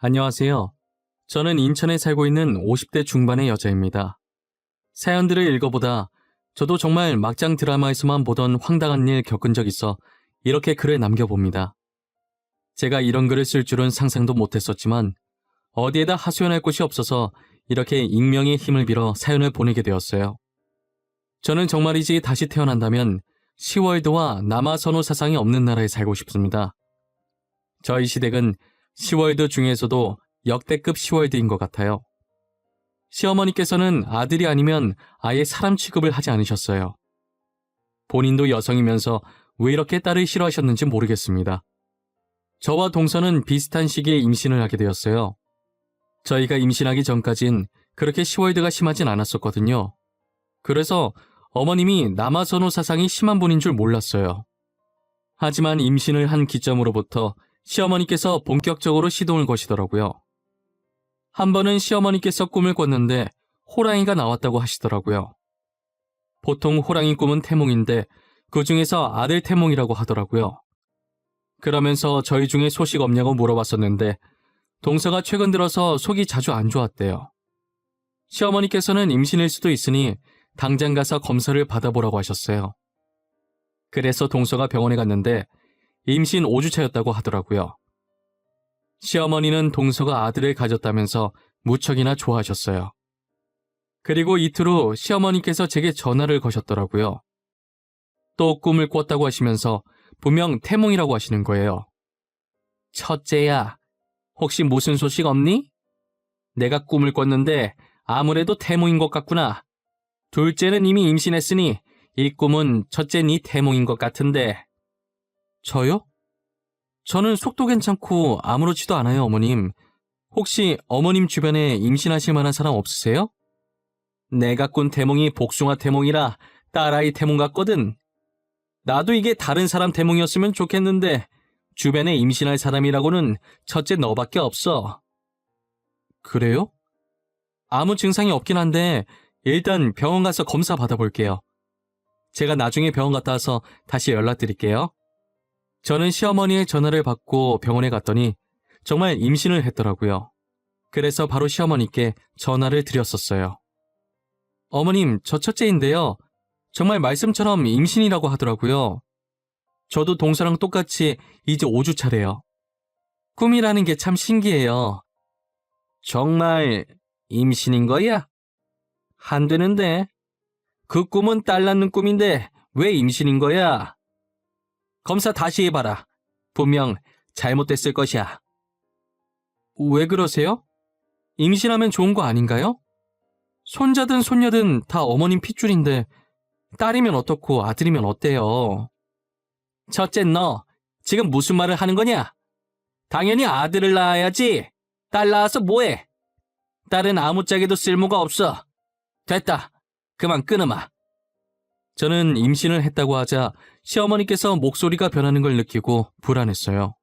안녕하세요. 저는 인천에 살고 있는 50대 중반의 여자입니다. 사연들을 읽어보다 저도 정말 막장 드라마에서만 보던 황당한 일 겪은 적 있어 이렇게 글을 남겨봅니다. 제가 이런 글을 쓸 줄은 상상도 못했었지만 어디에다 하소연할 곳이 없어서 이렇게 익명의 힘을 빌어 사연을 보내게 되었어요. 저는 정말이지 다시 태어난다면 시월드와 남아선호 사상이 없는 나라에 살고 싶습니다. 저희 시댁은 시월드 중에서도 역대급 시월드인 것 같아요. 시어머니께서는 아들이 아니면 아예 사람 취급을 하지 않으셨어요. 본인도 여성이면서 왜 이렇게 딸을 싫어하셨는지 모르겠습니다. 저와 동서는 비슷한 시기에 임신을 하게 되었어요. 저희가 임신하기 전까진 그렇게 시월드가 심하진 않았었거든요. 그래서 어머님이 남아선호 사상이 심한 분인 줄 몰랐어요. 하지만 임신을 한 기점으로부터 시어머니께서 본격적으로 시동을 거시더라고요. 한 번은 시어머니께서 꿈을 꿨는데 호랑이가 나왔다고 하시더라고요. 보통 호랑이 꿈은 태몽인데 그 중에서 아들 태몽이라고 하더라고요. 그러면서 저희 중에 소식 없냐고 물어봤었는데 동서가 최근 들어서 속이 자주 안 좋았대요. 시어머니께서는 임신일 수도 있으니 당장 가서 검사를 받아보라고 하셨어요. 그래서 동서가 병원에 갔는데 임신 5주차였다고 하더라고요. 시어머니는 동서가 아들을 가졌다면서 무척이나 좋아하셨어요. 그리고 이틀 후 시어머니께서 제게 전화를 거셨더라고요. 또 꿈을 꿨다고 하시면서 분명 태몽이라고 하시는 거예요. 첫째야, 혹시 무슨 소식 없니? 내가 꿈을 꿨는데 아무래도 태몽인 것 같구나. 둘째는 이미 임신했으니 이 꿈은 첫째 네 태몽인 것 같은데. 저요? 저는 속도 괜찮고 아무렇지도 않아요, 어머님. 혹시 어머님 주변에 임신하실 만한 사람 없으세요? 내가 꾼 태몽이 복숭아 태몽이라 딸아이 태몽 같거든. 나도 이게 다른 사람 태몽이었으면 좋겠는데 주변에 임신할 사람이라고는 첫째 너밖에 없어. 그래요? 아무 증상이 없긴 한데 일단 병원 가서 검사 받아볼게요. 제가 나중에 병원 갔다 와서 다시 연락드릴게요. 저는 시어머니의 전화를 받고 병원에 갔더니 정말 임신을 했더라고요. 그래서 바로 시어머니께 전화를 드렸었어요. 어머님, 저 첫째인데요. 정말 말씀처럼 임신이라고 하더라고요. 저도 동서랑 똑같이 이제 5주 차래요. 꿈이라는 게 참 신기해요. 정말 임신인 거야? 안 되는데. 그 꿈은 딸 낳는 꿈인데 왜 임신인 거야? 검사 다시 해봐라. 분명 잘못됐을 것이야. 왜 그러세요? 임신하면 좋은 거 아닌가요? 손자든 손녀든 다 어머님 핏줄인데 딸이면 어떻고 아들이면 어때요? 첫째 너 지금 무슨 말을 하는 거냐? 당연히 아들을 낳아야지. 딸 낳아서 뭐해? 딸은 아무짝에도 쓸모가 없어. 됐다. 그만 끊으마. 저는 임신을 했다고 하자 시어머니께서 목소리가 변하는 걸 느끼고 불안했어요.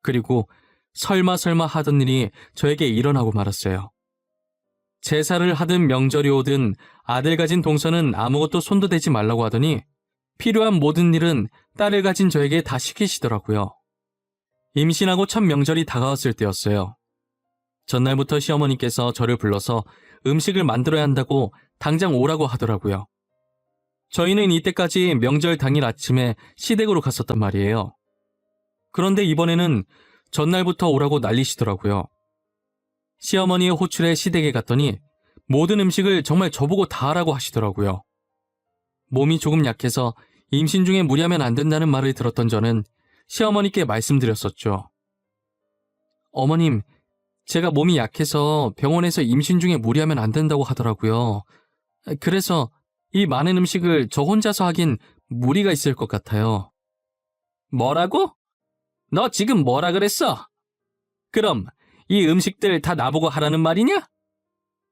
그리고 설마 하던 일이 저에게 일어나고 말았어요. 제사를 하든 명절이 오든 아들 가진 동서는 아무것도 손도 대지 말라고 하더니 필요한 모든 일은 딸을 가진 저에게 다 시키시더라고요. 임신하고 첫 명절이 다가왔을 때였어요. 전날부터 시어머니께서 저를 불러서 음식을 만들어야 한다고 당장 오라고 하더라고요. 저희는 이때까지 명절 당일 아침에 시댁으로 갔었단 말이에요. 그런데 이번에는 전날부터 오라고 난리시더라고요. 시어머니의 호출에 시댁에 갔더니 모든 음식을 정말 저보고 다 하라고 하시더라고요. 몸이 조금 약해서 임신 중에 무리하면 안 된다는 말을 들었던 저는 시어머니께 말씀드렸었죠. 어머님, 제가 몸이 약해서 병원에서 임신 중에 무리하면 안 된다고 하더라고요. 그래서 이 많은 음식을 저 혼자서 하긴 무리가 있을 것 같아요. 뭐라고? 너 지금 뭐라 그랬어? 그럼 이 음식들 다 나보고 하라는 말이냐?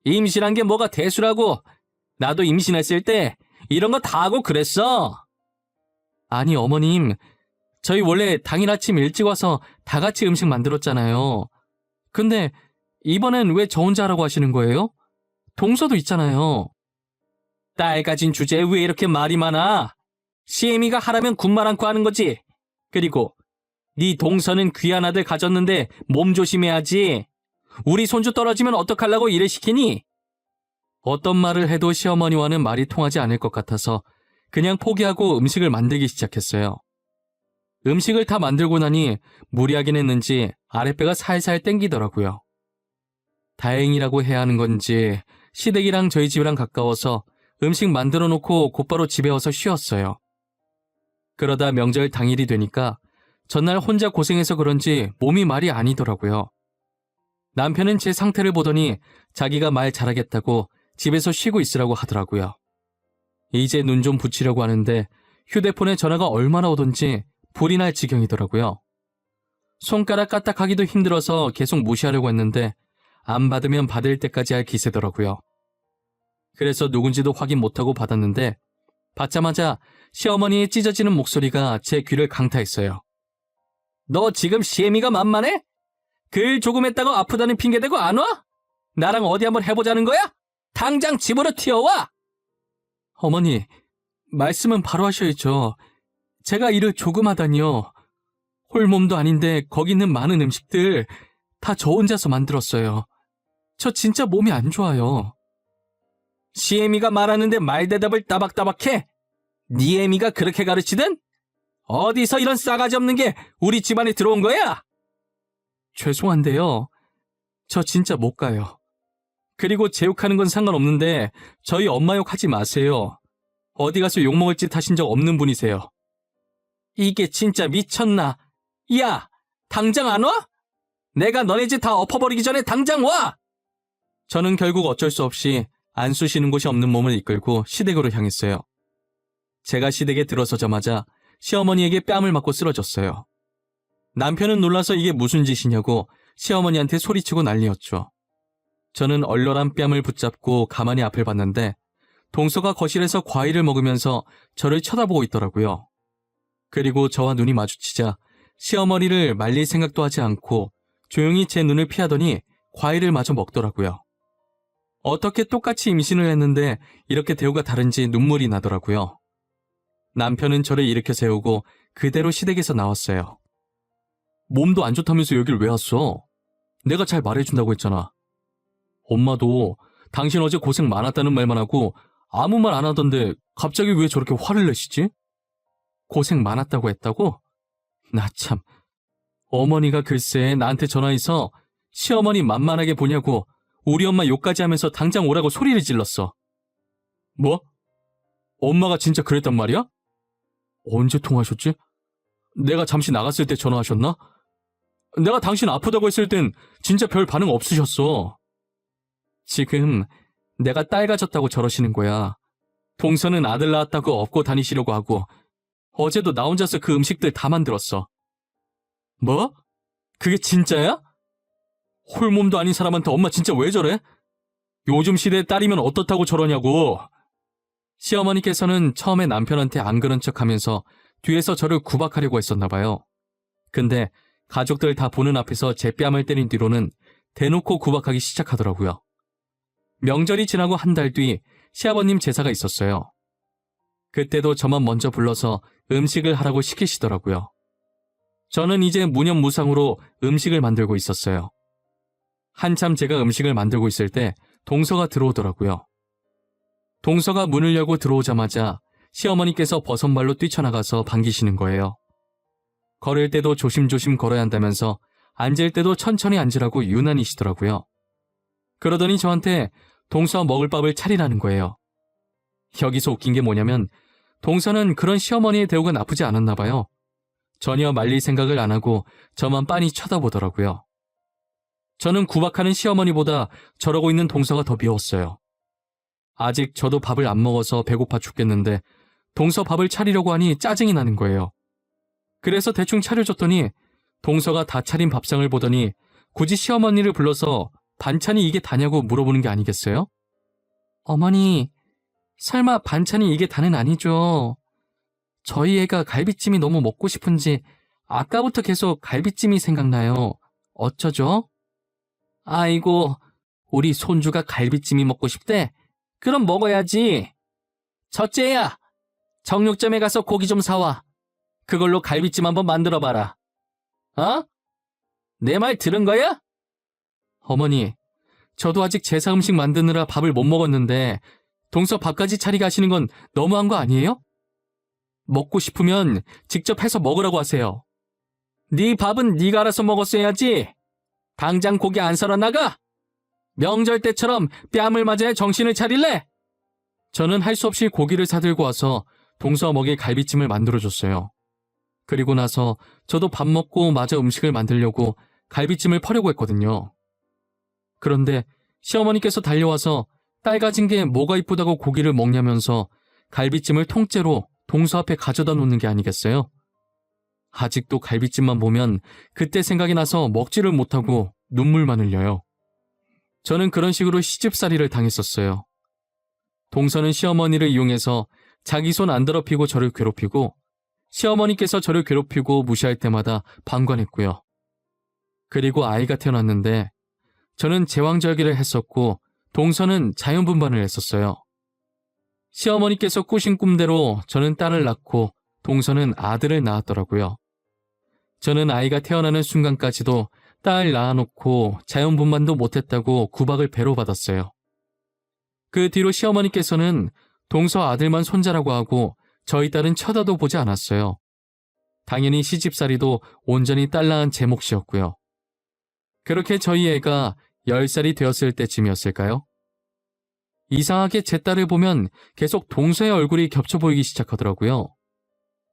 임신한 게 뭐가 대수라고. 나도 임신했을 때 이런 거 다 하고 그랬어. 아니 어머님, 저희 원래 당일 아침 일찍 와서 다 같이 음식 만들었잖아요. 근데 이번엔 왜 저 혼자 하라고 하시는 거예요? 동서도 있잖아요. 딸 가진 주제에 왜 이렇게 말이 많아? 시애미가 하라면 군말 않고 하는 거지. 그리고 네 동서는 귀한 아들 가졌는데 몸 조심해야지. 우리 손주 떨어지면 어떡하려고 일을 시키니? 어떤 말을 해도 시어머니와는 말이 통하지 않을 것 같아서 그냥 포기하고 음식을 만들기 시작했어요. 음식을 다 만들고 나니 무리하긴 했는지 아랫배가 살살 땡기더라고요. 다행이라고 해야 하는 건지 시댁이랑 저희 집이랑 가까워서 음식 만들어 놓고 곧바로 집에 와서 쉬었어요. 그러다 명절 당일이 되니까 전날 혼자 고생해서 그런지 몸이 말이 아니더라고요. 남편은 제 상태를 보더니 자기가 말 잘하겠다고 집에서 쉬고 있으라고 하더라고요. 이제 눈 좀 붙이려고 하는데 휴대폰에 전화가 얼마나 오던지 불이 날 지경이더라고요. 손가락 까딱하기도 힘들어서 계속 무시하려고 했는데 안 받으면 받을 때까지 할 기세더라고요. 그래서 누군지도 확인 못하고 받았는데 받자마자 시어머니의 찢어지는 목소리가 제 귀를 강타했어요. 너 지금 시애미가 만만해? 그 일 조금 했다고 아프다는 핑계대고 안 와? 나랑 어디 한번 해보자는 거야? 당장 집으로 튀어와! 어머니, 말씀은 바로 하셔야죠. 제가 일을 조금 하다니요. 홀몸도 아닌데 거기 있는 많은 음식들 다 저 혼자서 만들었어요. 저 진짜 몸이 안 좋아요. 시애미가 말하는데 말대답을 따박따박해? 네 애미가 그렇게 가르치든? 어디서 이런 싸가지 없는 게 우리 집안에 들어온 거야? 죄송한데요. 저 진짜 못 가요. 그리고 제 욕하는 건 상관없는데 저희 엄마 욕 하지 마세요. 어디 가서 욕먹을 짓 하신 적 없는 분이세요. 이게 진짜 미쳤나? 야, 당장 안 와? 내가 너네 집 다 엎어버리기 전에 당장 와! 저는 결국 어쩔 수 없이 안 쑤시는 곳이 없는 몸을 이끌고 시댁으로 향했어요. 제가 시댁에 들어서자마자 시어머니에게 뺨을 맞고 쓰러졌어요. 남편은 놀라서 이게 무슨 짓이냐고 시어머니한테 소리치고 난리였죠. 저는 얼얼한 뺨을 붙잡고 가만히 앞을 봤는데 동서가 거실에서 과일을 먹으면서 저를 쳐다보고 있더라고요. 그리고 저와 눈이 마주치자 시어머니를 말릴 생각도 하지 않고 조용히 제 눈을 피하더니 과일을 마저 먹더라고요. 어떻게 똑같이 임신을 했는데 이렇게 대우가 다른지 눈물이 나더라고요. 남편은 저를 일으켜 세우고 그대로 시댁에서 나왔어요. 몸도 안 좋다면서 여길 왜 왔어? 내가 잘 말해준다고 했잖아. 엄마도 당신 어제 고생 많았다는 말만 하고 아무 말 안 하던데 갑자기 왜 저렇게 화를 내시지? 고생 많았다고 했다고? 나 참. 어머니가 글쎄 나한테 전화해서 시어머니 만만하게 보냐고 우리 엄마 욕까지 하면서 당장 오라고 소리를 질렀어. 뭐? 엄마가 진짜 그랬단 말이야? 언제 통화하셨지? 내가 잠시 나갔을 때 전화하셨나? 내가 당신 아프다고 했을 땐 진짜 별 반응 없으셨어. 지금 내가 딸 가졌다고 저러시는 거야. 동서는 아들 낳았다고 업고 다니시려고 하고 어제도 나 혼자서 그 음식들 다 만들었어. 뭐? 그게 진짜야? 홀몸도 아닌 사람한테 엄마 진짜 왜 저래? 요즘 시대에 딸이면 어떻다고 저러냐고. 시어머니께서는 처음에 남편한테 안 그런 척하면서 뒤에서 저를 구박하려고 했었나 봐요. 근데 가족들 다 보는 앞에서 제 뺨을 때린 뒤로는 대놓고 구박하기 시작하더라고요. 명절이 지나고 한 달 뒤 시아버님 제사가 있었어요. 그때도 저만 먼저 불러서 음식을 하라고 시키시더라고요. 저는 이제 무념무상으로 음식을 만들고 있었어요. 한참 제가 음식을 만들고 있을 때 동서가 들어오더라고요. 동서가 문을 열고 들어오자마자 시어머니께서 버선발로 뛰쳐나가서 반기시는 거예요. 걸을 때도 조심조심 걸어야 한다면서 앉을 때도 천천히 앉으라고 유난히시더라고요. 그러더니 저한테 동서 먹을 밥을 차리라는 거예요. 여기서 웃긴 게 뭐냐면 동서는 그런 시어머니의 대우가 나쁘지 않았나 봐요. 전혀 말릴 생각을 안 하고 저만 빤히 쳐다보더라고요. 저는 구박하는 시어머니보다 저러고 있는 동서가 더 미웠어요. 아직 저도 밥을 안 먹어서 배고파 죽겠는데 동서 밥을 차리려고 하니 짜증이 나는 거예요. 그래서 대충 차려줬더니 동서가 다 차린 밥상을 보더니 굳이 시어머니를 불러서 반찬이 이게 다냐고 물어보는 게 아니겠어요? 어머니, 설마 반찬이 이게 다는 아니죠? 저희 애가 갈비찜이 너무 먹고 싶은지 아까부터 계속 갈비찜이 생각나요. 어쩌죠? 아이고, 우리 손주가 갈비찜이 먹고 싶대? 그럼 먹어야지. 첫째야, 정육점에 가서 고기 좀 사와. 그걸로 갈비찜 한번 만들어봐라. 어? 내 말 들은 거야? 어머니, 저도 아직 제사 음식 만드느라 밥을 못 먹었는데 동서 밥까지 차리게 하시는 건 너무한 거 아니에요? 먹고 싶으면 직접 해서 먹으라고 하세요. 네 밥은 네가 알아서 먹었어야지. 당장 고기 안 썰어 나가? 명절 때처럼 뺨을 맞아야 정신을 차릴래? 저는 할 수 없이 고기를 사들고 와서 동서 먹일 갈비찜을 만들어줬어요. 그리고 나서 저도 밥 먹고 마저 음식을 만들려고 갈비찜을 퍼려고 했거든요. 그런데 시어머니께서 달려와서 딸 가진 게 뭐가 이쁘다고 고기를 먹냐면서 갈비찜을 통째로 동서 앞에 가져다 놓는 게 아니겠어요? 아직도 갈비찜만 보면 그때 생각이 나서 먹지를 못하고 눈물만 흘려요. 저는 그런 식으로 시집살이를 당했었어요. 동서는 시어머니를 이용해서 자기 손 안 더럽히고 저를 괴롭히고 시어머니께서 저를 괴롭히고 무시할 때마다 방관했고요. 그리고 아이가 태어났는데 저는 제왕절개를 했었고 동서는 자연분반을 했었어요. 시어머니께서 꾸신 꿈대로 저는 딸을 낳고 동서는 아들을 낳았더라고요. 저는 아이가 태어나는 순간까지도 딸 낳아놓고 자연분반도 못했다고 구박을 배로 받았어요. 그 뒤로 시어머니께서는 동서 아들만 손자라고 하고 저희 딸은 쳐다도 보지 않았어요. 당연히 시집살이도 온전히 딸 낳은 제 몫이었고요. 그렇게 저희 애가 10살이 되었을 때쯤이었을까요? 이상하게 제 딸을 보면 계속 동서의 얼굴이 겹쳐 보이기 시작하더라고요.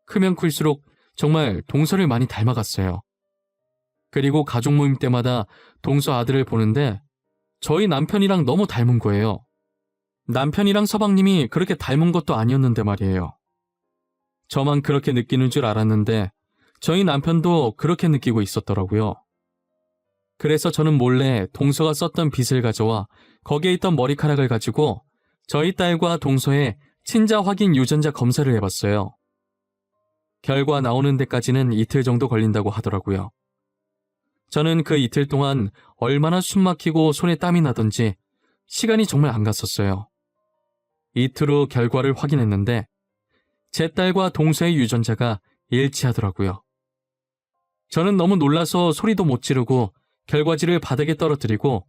크면 클수록 정말 동서를 많이 닮아갔어요. 그리고 가족 모임 때마다 동서 아들을 보는데 저희 남편이랑 너무 닮은 거예요. 남편이랑 서방님이 그렇게 닮은 것도 아니었는데 말이에요. 저만 그렇게 느끼는 줄 알았는데 저희 남편도 그렇게 느끼고 있었더라고요. 그래서 저는 몰래 동서가 썼던 빗을 가져와 거기에 있던 머리카락을 가지고 저희 딸과 동서의 친자 확인 유전자 검사를 해봤어요. 결과 나오는 데까지는 이틀 정도 걸린다고 하더라고요. 저는 그 이틀 동안 얼마나 숨 막히고 손에 땀이 나던지 시간이 정말 안 갔었어요. 이틀 후 결과를 확인했는데 제 딸과 동서의 유전자가 일치하더라고요. 저는 너무 놀라서 소리도 못 지르고 결과지를 바닥에 떨어뜨리고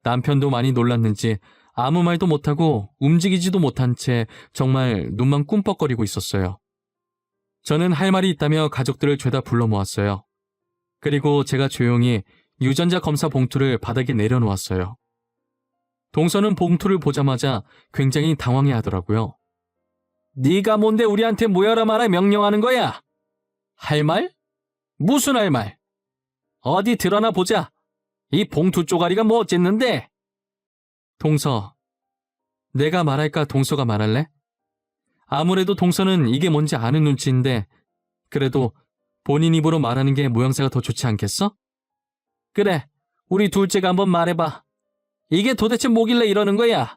남편도 많이 놀랐는지 아무 말도 못하고 움직이지도 못한 채 정말 눈만 꿈뻑거리고 있었어요. 저는 할 말이 있다며 가족들을 죄다 불러 모았어요. 그리고 제가 조용히 유전자 검사 봉투를 바닥에 내려놓았어요. 동서는 봉투를 보자마자 굉장히 당황해 하더라고요. 네가 뭔데 우리한테 모여라 마라 명령하는 거야? 할 말? 무슨 할 말? 어디 드러나 보자. 이 봉투 쪼가리가 뭐 어쨌는데? 동서, 내가 말할까 동서가 말할래? 아무래도 동서는 이게 뭔지 아는 눈치인데 그래도 본인 입으로 말하는 게 모양새가 더 좋지 않겠어? 그래, 우리 둘째가 한번 말해봐. 이게 도대체 뭐길래 이러는 거야?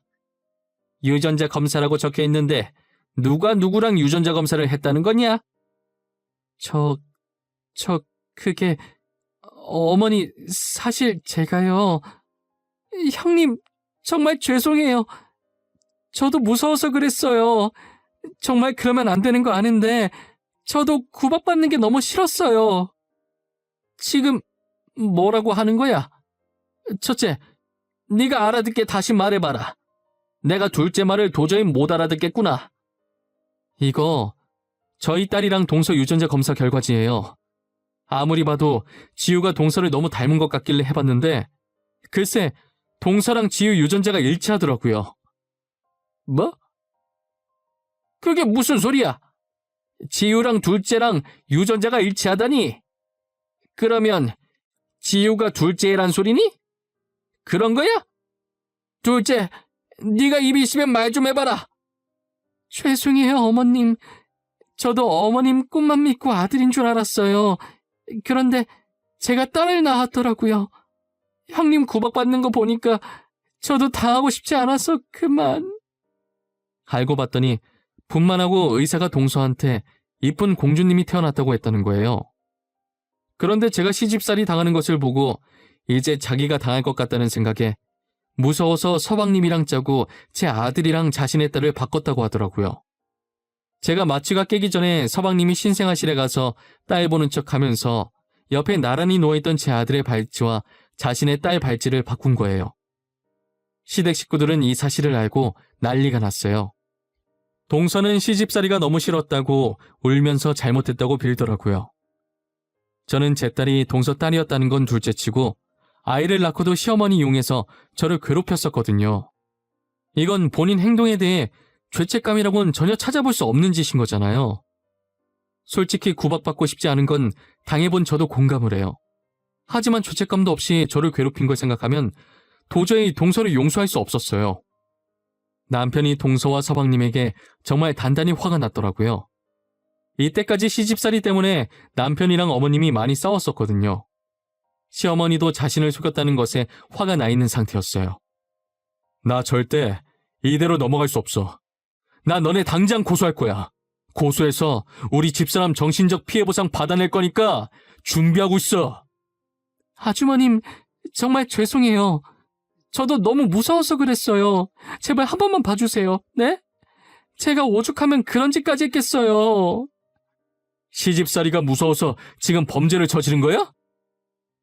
유전자 검사라고 적혀있는데 누가 누구랑 유전자 검사를 했다는 거냐? 그게... 어머니, 사실 제가요... 형님, 정말 죄송해요. 저도 무서워서 그랬어요. 정말 그러면 안 되는 거 아는데 저도 구박받는 게 너무 싫었어요. 지금 뭐라고 하는 거야? 첫째, 네가 알아듣게 다시 말해봐라. 내가 둘째 말을 도저히 못 알아듣겠구나. 이거 저희 딸이랑 동서 유전자 검사 결과지예요. 아무리 봐도 지우가 동서를 너무 닮은 것 같길래 해봤는데 글쎄 동서랑 지우 유전자가 일치하더라고요. 뭐? 그게 무슨 소리야? 지우랑 둘째랑 유전자가 일치하다니? 그러면 지우가 둘째란 소리니? 그런 거야? 둘째, 네가 입이 있으면 말 좀 해봐라. 죄송해요, 어머님. 저도 어머님 꿈만 믿고 아들인 줄 알았어요. 그런데 제가 딸을 낳았더라고요. 형님 구박받는 거 보니까 저도 당하고 싶지 않아서 그만. 알고 봤더니 분만하고 의사가 동서한테 이쁜 공주님이 태어났다고 했다는 거예요. 그런데 제가 시집살이 당하는 것을 보고 이제 자기가 당할 것 같다는 생각에 무서워서 서방님이랑 짜고 제 아들이랑 자신의 딸을 바꿨다고 하더라고요. 제가 마취가 깨기 전에 서방님이 신생아실에 가서 딸 보는 척 하면서 옆에 나란히 누워있던 제 아들의 발찌와 자신의 딸 발찌를 바꾼 거예요. 시댁 식구들은 이 사실을 알고 난리가 났어요. 동서는 시집살이가 너무 싫었다고 울면서 잘못했다고 빌더라고요. 저는 제 딸이 동서 딸이었다는 건 둘째치고 아이를 낳고도 시어머니 이용해서 저를 괴롭혔었거든요. 이건 본인 행동에 대해 죄책감이라고는 전혀 찾아볼 수 없는 짓인 거잖아요. 솔직히 구박받고 싶지 않은 건 당해본 저도 공감을 해요. 하지만 죄책감도 없이 저를 괴롭힌 걸 생각하면 도저히 동서를 용서할 수 없었어요. 남편이 동서와 서방님에게 정말 단단히 화가 났더라고요. 이때까지 시집살이 때문에 남편이랑 어머님이 많이 싸웠었거든요. 시어머니도 자신을 속였다는 것에 화가 나 있는 상태였어요. 나 절대 이대로 넘어갈 수 없어. 나 너네 당장 고소할 거야. 고소해서 우리 집사람 정신적 피해 보상 받아낼 거니까 준비하고 있어. 아주머님, 정말 죄송해요. 저도 너무 무서워서 그랬어요. 제발 한 번만 봐주세요. 네? 제가 오죽하면 그런 짓까지 했겠어요. 시집살이가 무서워서 지금 범죄를 저지른 거야?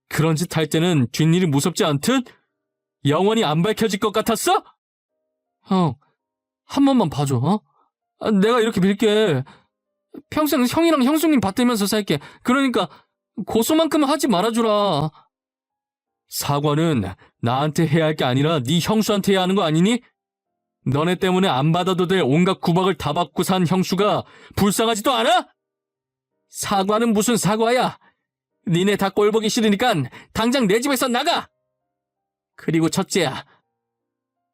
그런 짓 할 때는 뒷일이 무섭지 않듯? 영원히 안 밝혀질 것 같았어? 형, 한 번만 봐줘, 어? 내가 이렇게 빌게. 평생 형이랑 형수님 받들면서 살게. 그러니까 고소만큼은 하지 말아주라. 사과는 나한테 해야 할 게 아니라 네 형수한테 해야 하는 거 아니니? 너네 때문에 안 받아도 될 온갖 구박을 다 받고 산 형수가 불쌍하지도 않아? 사과는 무슨 사과야? 니네 다 꼴보기 싫으니까 당장 내 집에서 나가! 그리고 첫째야,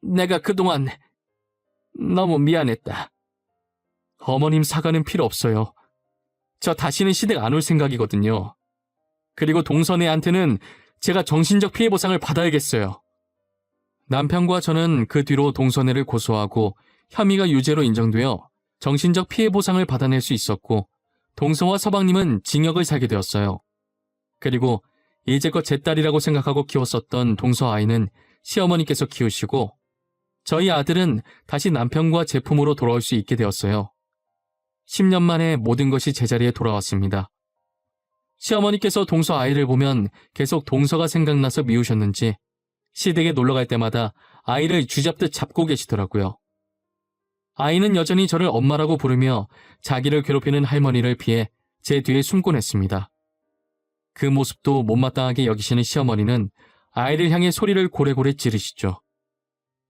내가 그동안 너무 미안했다. 어머님 사과는 필요 없어요. 저 다시는 시댁 안 올 생각이거든요. 그리고 동선애한테는 제가 정신적 피해 보상을 받아야겠어요. 남편과 저는 그 뒤로 동선애를 고소하고 혐의가 유죄로 인정되어 정신적 피해 보상을 받아낼 수 있었고 동서와 서방님은 징역을 살게 되었어요. 그리고 이제껏 제 딸이라고 생각하고 키웠었던 동서 아이는 시어머니께서 키우시고 저희 아들은 다시 남편과 제 품으로 돌아올 수 있게 되었어요. 10년 만에 모든 것이 제자리에 돌아왔습니다. 시어머니께서 동서 아이를 보면 계속 동서가 생각나서 미우셨는지 시댁에 놀러갈 때마다 아이를 쥐잡듯 잡고 계시더라고요. 아이는 여전히 저를 엄마라고 부르며 자기를 괴롭히는 할머니를 피해 제 뒤에 숨곤 했습니다. 그 모습도 못마땅하게 여기시는 시어머니는 아이를 향해 소리를 고래고래 지르시죠.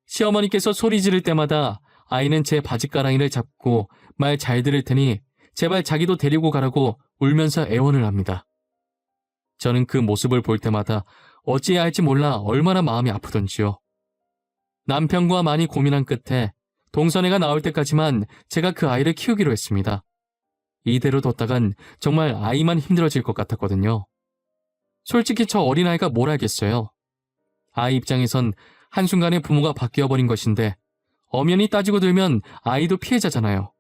시어머니께서 소리 지를 때마다 아이는 제 바지가랑이를 잡고 말 잘 들을 테니 제발 자기도 데리고 가라고 울면서 애원을 합니다. 저는 그 모습을 볼 때마다 어찌해야 할지 몰라 얼마나 마음이 아프던지요. 남편과 많이 고민한 끝에 동선애가 나올 때까지만 제가 그 아이를 키우기로 했습니다. 이대로 뒀다간 정말 아이만 힘들어질 것 같았거든요. 솔직히 저 어린아이가 뭘 알겠어요. 아이 입장에선 한순간에 부모가 바뀌어버린 것인데 엄연히 따지고 들면 아이도 피해자잖아요.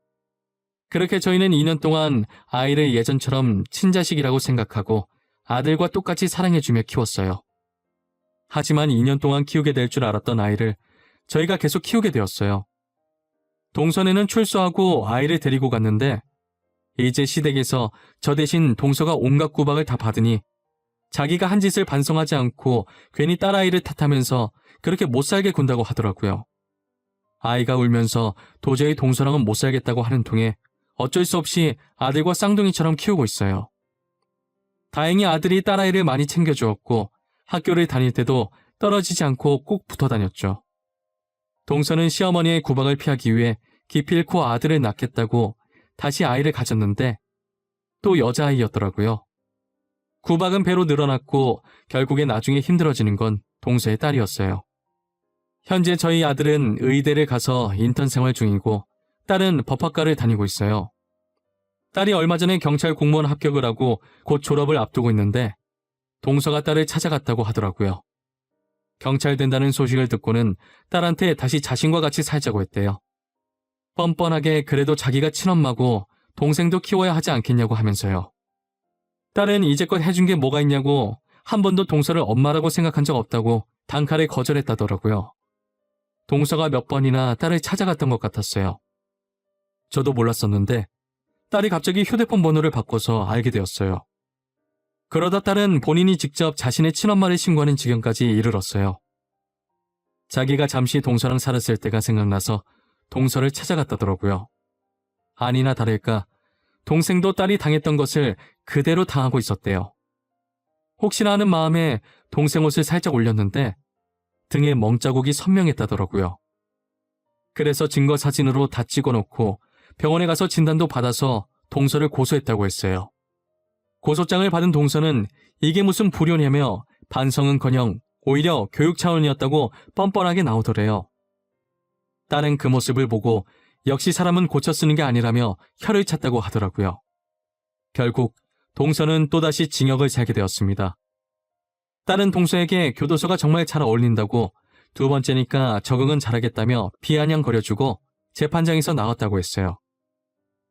그렇게 저희는 2년 동안 아이를 예전처럼 친자식이라고 생각하고 아들과 똑같이 사랑해주며 키웠어요. 하지만 2년 동안 키우게 될 줄 알았던 아이를 저희가 계속 키우게 되었어요. 동선에는 출소하고 아이를 데리고 갔는데 이제 시댁에서 저 대신 동서가 온갖 구박을 다 받으니 자기가 한 짓을 반성하지 않고 괜히 딸아이를 탓하면서 그렇게 못살게 군다고 하더라고요. 아이가 울면서 도저히 동서랑은 못 살겠다고 하는 통에 어쩔 수 없이 아들과 쌍둥이처럼 키우고 있어요. 다행히 아들이 딸아이를 많이 챙겨주었고 학교를 다닐 때도 떨어지지 않고 꼭 붙어 다녔죠. 동서는 시어머니의 구박을 피하기 위해 기필코 아들을 낳겠다고 다시 아이를 가졌는데 또 여자아이였더라고요. 구박은 배로 늘어났고 결국에 나중에 힘들어지는 건 동서의 딸이었어요. 현재 저희 아들은 의대를 가서 인턴 생활 중이고 딸은 법학과를 다니고 있어요. 딸이 얼마 전에 경찰 공무원 합격을 하고 곧 졸업을 앞두고 있는데 동서가 딸을 찾아갔다고 하더라고요. 경찰 된다는 소식을 듣고는 딸한테 다시 자신과 같이 살자고 했대요. 뻔뻔하게 그래도 자기가 친엄마고 동생도 키워야 하지 않겠냐고 하면서요. 딸은 이제껏 해준 게 뭐가 있냐고 한 번도 동서를 엄마라고 생각한 적 없다고 단칼에 거절했다더라고요. 동서가 몇 번이나 딸을 찾아갔던 것 같았어요. 저도 몰랐었는데 딸이 갑자기 휴대폰 번호를 바꿔서 알게 되었어요. 그러다 딸은 본인이 직접 자신의 친엄마를 신고하는 지경까지 이르렀어요. 자기가 잠시 동서랑 살았을 때가 생각나서 동서를 찾아갔다더라고요. 아니나 다를까 동생도 딸이 당했던 것을 그대로 당하고 있었대요. 혹시나 하는 마음에 동생 옷을 살짝 올렸는데 등에 멍자국이 선명했다더라고요. 그래서 증거 사진으로 다 찍어놓고 병원에 가서 진단도 받아서 동서를 고소했다고 했어요. 고소장을 받은 동서는 이게 무슨 불효냐며 반성은커녕 오히려 교육 차원이었다고 뻔뻔하게 나오더래요. 딸은 그 모습을 보고 역시 사람은 고쳐 쓰는 게 아니라며 혀를 찼다고 하더라고요. 결국 동서는 또다시 징역을 살게 되었습니다. 딸은 동서에게 교도소가 정말 잘 어울린다고 두 번째니까 적응은 잘하겠다며 비아냥거려주고 재판장에서 나왔다고 했어요.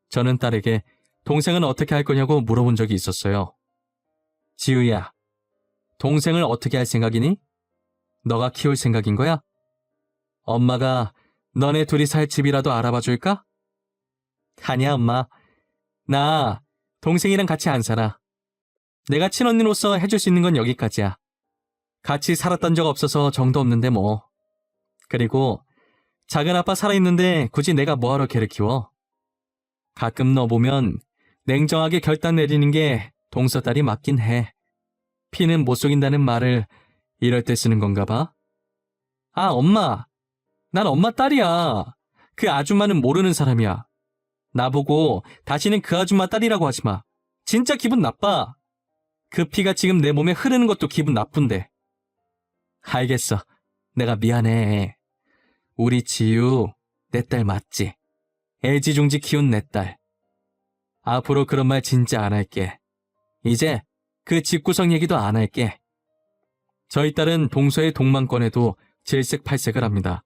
저는 딸에게 동생은 어떻게 할 거냐고 물어본 적이 있었어요. 지우야, 동생을 어떻게 할 생각이니? 너가 키울 생각인 거야? 엄마가 너네 둘이 살 집이라도 알아봐 줄까? 아니야, 엄마. 나 동생이랑 같이 안 살아. 내가 친언니로서 해줄 수 있는 건 여기까지야. 같이 살았던 적 없어서 정도 없는데 뭐. 그리고 작은 아빠 살아있는데 굳이 내가 뭐하러 걔를 키워? 가끔 너 보면 냉정하게 결단 내리는 게 동서 딸이 맞긴 해. 피는 못 속인다는 말을 이럴 때 쓰는 건가 봐. 아, 엄마. 난 엄마 딸이야. 그 아줌마는 모르는 사람이야. 나보고 다시는 그 아줌마 딸이라고 하지 마. 진짜 기분 나빠. 그 피가 지금 내 몸에 흐르는 것도 기분 나쁜데. 알겠어. 내가 미안해. 우리 지유, 내 딸 맞지? 애지중지 키운 내 딸. 앞으로 그런 말 진짜 안 할게. 이제 그 집구석 얘기도 안 할게. 저희 딸은 동서의 동망권에도 질색팔색을 합니다.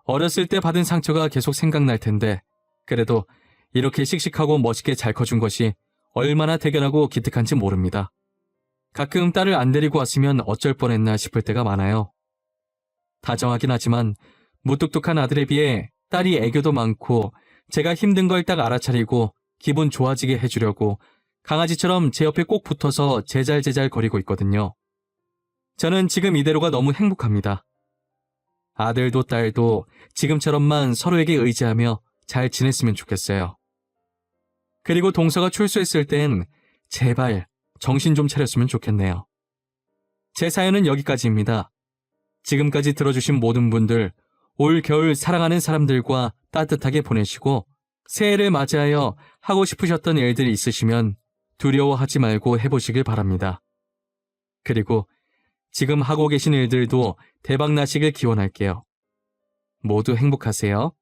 어렸을 때 받은 상처가 계속 생각날 텐데 그래도 이렇게 씩씩하고 멋있게 잘 커준 것이 얼마나 대견하고 기특한지 모릅니다. 가끔 딸을 안 데리고 왔으면 어쩔 뻔했나 싶을 때가 많아요. 다정하긴 하지만 무뚝뚝한 아들에 비해 딸이 애교도 많고 제가 힘든 걸 딱 알아차리고 기분 좋아지게 해주려고 강아지처럼 제 옆에 꼭 붙어서 제잘제잘 거리고 있거든요. 저는 지금 이대로가 너무 행복합니다. 아들도 딸도 지금처럼만 서로에게 의지하며 잘 지냈으면 좋겠어요. 그리고 동서가 출소했을 땐 제발 정신 좀 차렸으면 좋겠네요. 제 사연은 여기까지입니다. 지금까지 들어주신 모든 분들 올 겨울 사랑하는 사람들과 따뜻하게 보내시고 새해를 맞이하여 하고 싶으셨던 일들이 있으시면 두려워하지 말고 해보시길 바랍니다. 그리고 지금 하고 계신 일들도 대박 나시길 기원할게요. 모두 행복하세요.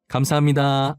감사합니다.